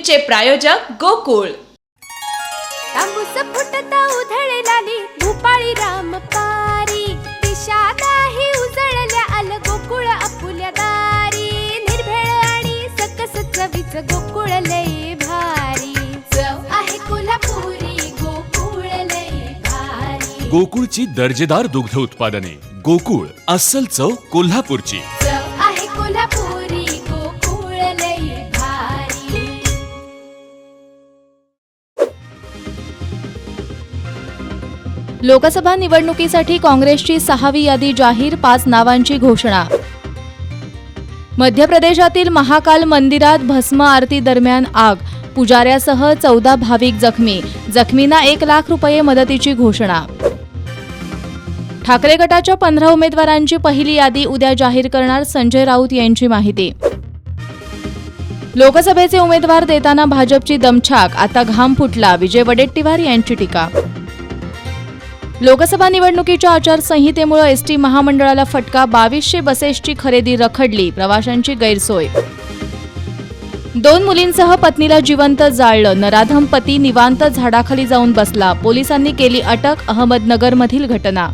चे प्रायोजक गोकुळ। तांबूस फुटता उधळलाली भूपाळी रामपारी, दिशा नाही उजळल्या आल गोकुळ आपुल्या दारी। निर्भेळ आणि सकस चवीच गोकुळ लय भारी, चव आहे कोल्हापुरी गोकुळ लय भारी। गोकुळची दर्जेदार दुग्ध उत्पादने। गोकुळ, अस्सल चव कोल्हापूरची। चव आहे कोल्हापुरी गोकुळ लय भारी। लोकसभा निवडणुकीसाठी काँग्रेसची 6वी यादी जाहीर, 5 नावांची घोषणा। मध्य प्रदेशातील महाकाल मंदिरात भस्म आरती दरम्यान आग, पुजाऱ्यासह 14 भाविक जखमी, जखमींना 1 लाख रुपये मदतीची घोषणा। ठाकरे गटाच्या 15 उमेदवारांची पहिली यादी उद्या जाहीर करणार, संजय राऊत यांची माहिती। लोकसभेचे उमेदवार देताना भाजपची दमछाक, आता घाम फुटला, विजय वडेट्टीवार यांची टीका। लोकसभा निवडणुकीच्या आचारसंहितेमुळे एसटी महामंडळाला फटका, 2200 बसेसची खरेदी रखडली, प्रवाशांची गैरसोय। 2 मुलींसह पत्नीला जिवंत जाळलं, नराधम पती निवांत झाडाखाली जाऊन बसला, पोलिसांनी केली अटक, अहमदनगरमधील घटना।